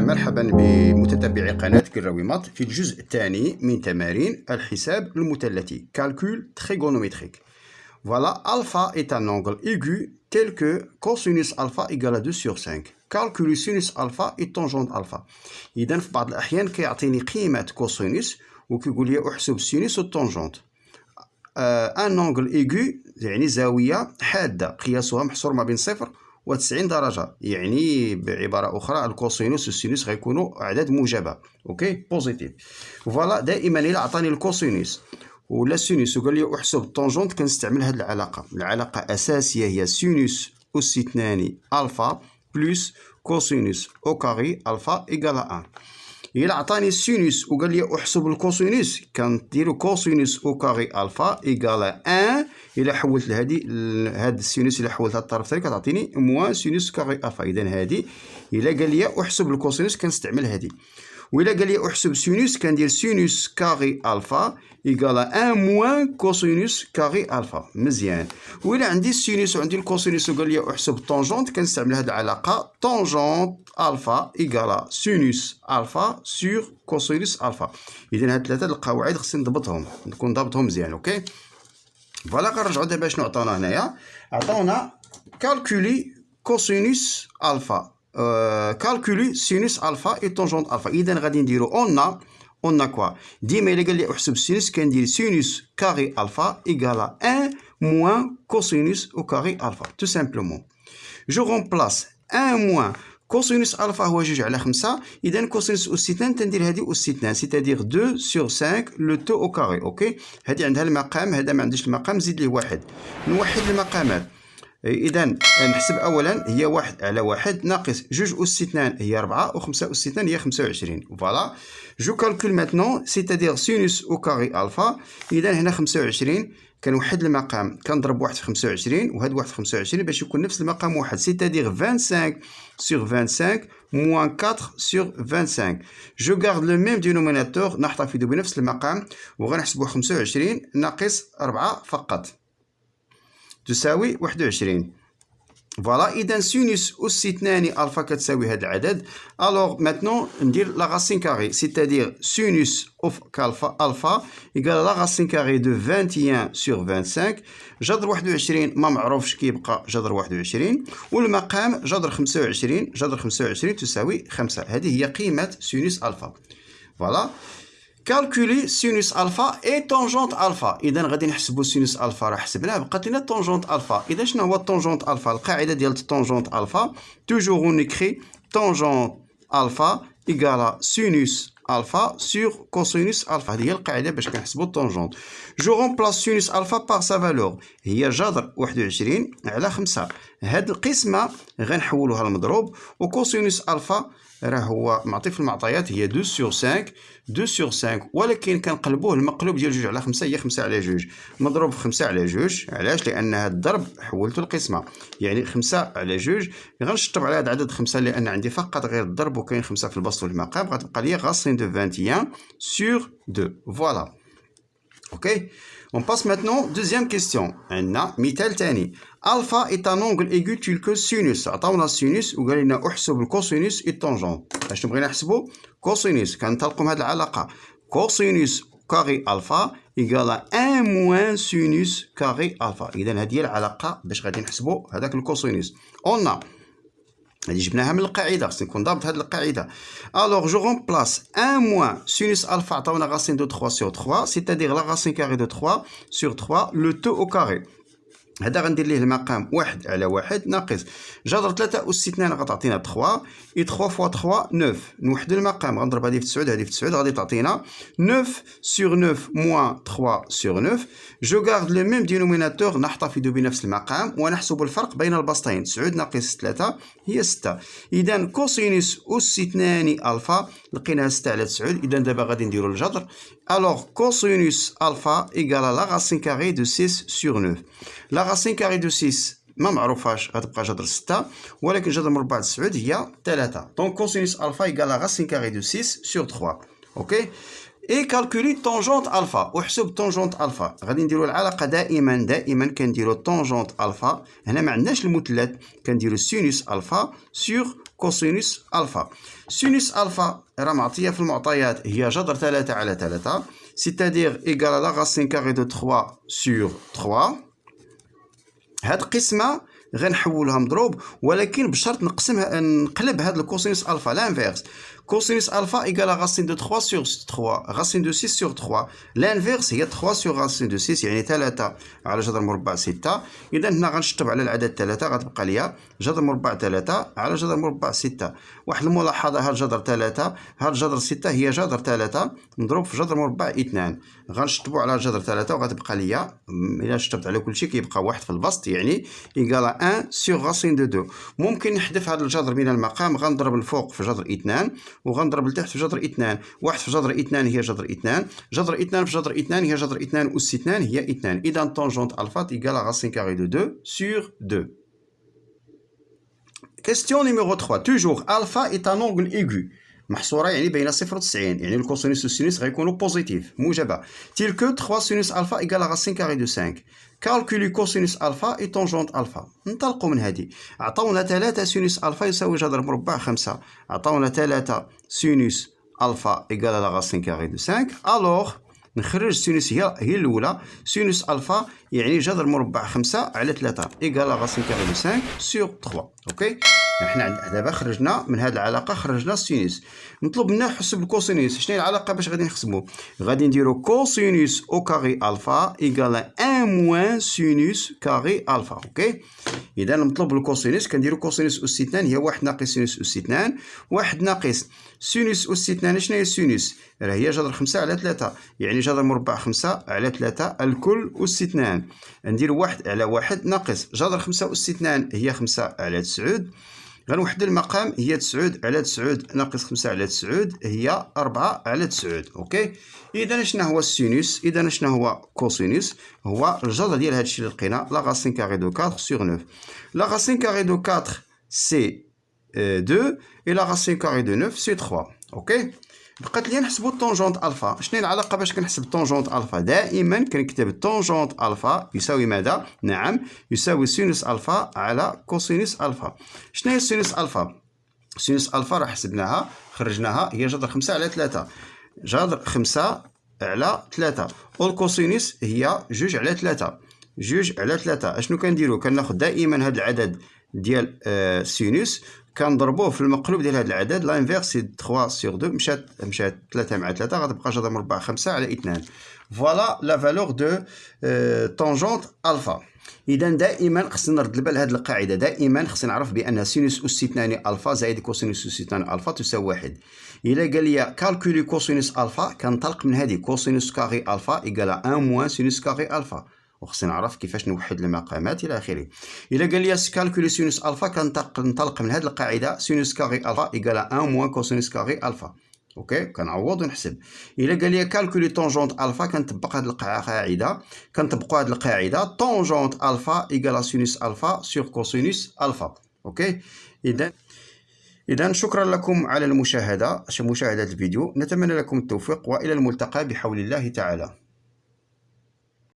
مرحبا بمتتبعي قناة كرويمات في الجزء الثاني من تمارين الحساب المثلثي Calcul trigonométrique. Voilà, alpha est un angle aigu tel que cosinus alpha égale à 2 sur 5. Calcul sinus alpha et tangente alpha. إذا في بعض الأحيان كيعطيني قيمة كوسينوس وكيقول لي أحسب سينوس والتانجونت. ان انجل ايغو يعني زاويه حاده قياسها محصور ما بين 0 و 90 درجه، يعني بعباره اخرى الكوسينوس والسينوس غيكونوا اعداد موجبه. اوكي بوزيتيف. فوالا دائما الا عطاني الكوسينوس ولا السينوس وقال لي احسب التانجونت كنستعمل هذه العلاقه اساسيه هي سينوس اس 2 الفا بلس كوسينوس او كاري الفا ايكال 1. إلا عطاني السينوس وقال لي أحسب الكوسينوس كنديرو كوسينوس أو كاري ألفا إيكال 1. إلا حولت هاد السينوس إلا حولتها للطرف الثاني كتعطيني موان سينوس كاري ألفا. إذا هادي إلا قال لي أحسب الكوسينوس كنستعمل هادي، وإلا قال لي أحسب سينوس كندير سينوس كاري ألفا إيكال 1 موان كوسينوس كاري ألفا. مزيان. وإلا عندي السينوس وعندي الكوسينوس وقال لي أحسب الطونجونت كنستعمل هاد العلاقة طونجونت ألفا إيكال سينوس ألفا سور كوسينوس ألفا. إذا هاد ثلاثة القواعد خصني نضبطهم، نكون ضابطهم مزيان. أوكي فوالا كنرجعو دابا شنو عطاونا هنايا. عطاونا كالكولي كوسينوس ألفا كالكولي سينوس ألفا إي طونجونت ألفا. إذا غادي نديرو أون كوا ديما إلا قال لي أحسب سينوس كندير سينوس كاري ألفا إيكال 1 موان كوسينوس أو كاري ألفا تو سامبلومون. جو رومبلاس 1 موان كوسينوس ألفا هو 2/5. إذا كوسينوس أس 2 تندير هادي أس 2 سيتادير 2 سور 5 لو تو أو كاري. أوكي هادي عندها المقام، هذا ما عندوش المقام، نزيد ليه واحد، نوحد المقامات. إذا نحسب أولا هي 1/1 ناقص 2 أس 2 هي 4 و 5 أس 2 هي 25. فوالا جو كالكول ماتنون سيتادير سينوس أو كاري ألفا. إذا هنا 25 كنوحد المقام كنضرب 1 في 25 وهاد 1 في 25 باش يكون نفس المقام واحد سيتادير 25 sur 25 moins 4 sur 25. جو غارد لو ميم دينوميناتور نحتفظ بنفس المقام وغنحسبو 25 ناقص 4 فقط تساوي 21. فوالا إذا سينوس أس 2 ألفا كتساوي هاد العدد. ألوغ ماتنون ندير لا غاسين كاري سيتادير سينوس أوف كالفا ألفا إيكال لا غاسين كاري دو 21 سور 25. جذر 21 ما معروفش كيبقى جذر 21 والمقام جذر 25. جذر 25 تساوي 5. هذه هي قيمة سينوس ألفا. فوالا كالكولي سينوس ألفا إي طونجونت ألفا. إذا غادي نحسبو سينوس ألفا راه حسبناه بقات لنا طونجونت ألفا. إذا شنو هو طونجونت ألفا؟ القاعدة ديال طونجونت ألفا توجور أون إكري طونجونت ألفا إيكال سينوس ألفا سور كوسينوس ألفا. هذه هي القاعدة باش كنحسبو الطونجونت. جو رومبلاس سينوس ألفا بار سا فالور هي جذر 21 على 5. هاد القسمة غنحولوها لمضروب وكوسينوس ألفا راه هو معطي في المعطيات هي 2 sur 5 2 sur 5 ولكن كنقلبوه المقلوب ديال 2 على 5 هي 5 على 2 مضروب في 5 على 2. علاش؟ لأن هاد الضرب حولته لقسمة، يعني 5 على 2 غنشطب على هاد عدد 5 لأن عندي فقط غير الضرب وكاين 5 في البسط والمقام غتبقى لي غاسين دو 21 sur 2. فوالا اوكي. On passe maintenant deuxième question. عندنا مثال ثاني. ألفا est un angle aigu tel que sinus. عطاونا السينوس وقال لنا احسب الكوسينوس et الطونجونت. اشنو بغينا نحسبو؟ كوسينوس. كنطلقوا من هذه العلاقة كوسينوس كاري ألفا إيكال 1 موان سينوس كاري ألفا. إذا هذه هي العلاقة باش غادي نحسبو هذاك الكوسينوس. قلنا هادي جبناها من القاعدة، خصني نكون ضابط هاد القاعدة. ألوغ جو رومبلاس 1 موان سينوس ألفا عطاونا غاسين دو 3 sur 3 سيتادير لا غاسين كاري دو 3 sur 3 لو تو أو كاري. هذا غندير ليه المقام 1/1 ناقص جذر 3 أس 2 غتعطينا 3 إي 3 فوا 3 9. نوحدو المقام غنضرب هذه في 9 هذه في 9 غادي تعطينا 9 sur 9 موان 3 sur 9. جو غارد لو ميم دينوميناتور نحتفظ بنفس المقام ونحسب الفرق بين البسطين. 9 ناقص 3 هي 6. إذا كوسينوس أس 2 ألفا لقيناها 6 على 9. إذا دابا غادي نديرو الجذر. ألوغ كوسينوس ألفا إيكال لا غاسين كاري دو 6 sur 9. لا غاسين كاري دو 6 ما معروفاش غتبقى جذر 6 ولكن جذر مربع 9 هي 3. دونك كوسينوس ألفا إيكال لا غاسين كاري دو 6 sur 3. أوكي. اي كالكولي طونجونت الفا وحسب طونجونت الفا. غادي نديرو العلاقه دائما كنديرو طونجونت الفا. هنا ما عندناش المثلث كنديرو سينوس الفا سور كوسينوس ألفا. سينوس ألفا راه معطية في المعطيات هي جذر 3 على 3 سيتادير إيكال لا غاسين كاري دو 3 سور 3. هاد القسمة غنحولها مضروب ولكن بشرط نقلب هاد الكوسينوس ألفا لانفيرس. كوسينوس ألفا إيكال غاسين دو 3 سور 3 غاسين دو 6 سور 3. لانفيرس هي 3 سور غاسين دو 6 يعني 3 على جذر مربع 6. إذا هنا غنشطب على العدد 3 غتبقى ليا جذر مربع 3 على جذر مربع 6. واحد الملاحظة هاد جذر 3 هاد جذر 6 هي جذر 3 مضروب في جذر مربع 2. غنشطبو على جذر 3 وغتبقى ليا إلا شطبت على كلشي كيبقى واحد في البسط يعني إيكال 1 سور غاسين دو 2. ممكن نحذف هاد الجذر من المقام غنضرب الفوق في جذر 2 وغنضرب لتحت في جذر 2. واحد في جذر 2 هي جذر 2 جذر 2 في جذر 2 هي جذر 2 أس 2 هي 2. إذا طونجونت ألفا إيكال غاسين كاري دو 2 سور 2. Question numéro 3. Toujours alpha est un angle aigu. محصورة يعني بين 0 و 90 يعني الكوسينوس والسينوس غيكونوا بوزيتيف موجبة. تيل كو 3 سينوس ألفا إيكال غاسين كاري دو 5. كالكولي كوسينوس ألفا إي طونجونت ألفا. ننطلقوا من هذه. عطاونا 3 سينوس ألفا يساوي جذر مربع 5. عطاونا 3 سينوس ألفا إيكال غاسين كاري دو 5. ألوغ نخرج سينوس هي الأولى. سينوس ألفا يعني جذر مربع 5 على 3 إيكال غاسين كاري دو 5 سور 3. أوكي. حنا دابا خرجنا من هذه العلاقه خرجنا السينوس. مطلوب منا نحسب الكوسينوس. شنو هي العلاقه باش غادي نحسبو؟ غادي نديرو كوسينوس او كاري الفا ايكال 1 موان سينوس كاري الفا. اوكي. اذا المطلوب الكوسينوس كنديرو كوسينوس اس 2 هي 1 ناقص سينوس اس 2. 1 ناقص سينوس اس 2 شنو هي السينوس؟ راه هي جذر 5 على 3 يعني جذر مربع 5 على 3 الكل اس 2. ندير 1 على 1 ناقص جذر 5 اس 2 هي 5 على 9. غنوحد المقام هي 9 على 9 ناقص 5 على 9 هي 4 على 9. اوكي. اذا شنو هو السينوس؟ اذا شنو هو كوسينوس؟ هو الجذر ديال هادشي اللي لقينا لا غاسين كاري دو 4 سور 9. لا غاسين كاري دو 4 سي 2 et la racine carrée de 9 c'est 3. اوكي. بقات لي نحسبوا الطونجونت الفا. شنو هي العلاقه باش كنحسب الطونجونت الفا؟ دائما كنكتب الطونجونت الفا يساوي ماذا؟ نعم يساوي سينوس الفا على كوسينوس الفا. شنو هي سينوس الفا؟ سينوس الفا راه حسبناها خرجناها هي جذر 5 على 3 جذر 5 على 3 والكوسينوس هي 2 على 3 2 على 3. اشنو كنديرو؟ كناخذ دائما هذا العدد ديال سينوس كنضربوه في المقلوب ديال هذا العدد لانفيرس سي 3 سور 2 مشات 3 مع 3 غتبقى جذر مربع 5 على 2. فوالا لا فالور دو طونجونت الفا. اذا دائما خصنا نرد البال هذه القاعده. دائما خصنا نعرف بان سينوس اس 2 الفا زائد كوسينوس اس 2 الفا تساوي 1. الا قال لي كالكولي كوسينوس الفا كنطلق من هذه كوسينوس كاري الفا ايكال 1 موان سينوس كاري الفا وخصني نعرف كيفاش نوحد المقامات الى اخره. الا قال لي كالكولي سينوس الفا كنطلق من هذه القاعده سينوس كاري الفا ايكال 1 موان كوسينوس كاري الفا. اوكي. كنعوض ونحسب. الا قال لي كالكولي طونجونت الفا كنطبق هذه القاعده كنطبقوا هذه القاعده طونجونت الفا ايكال سينوس الفا سور كوسينوس الفا. اوكي. اذا شكرا لكم على مشاهده الفيديو. نتمنى لكم التوفيق والى الملتقى بحول الله تعالى.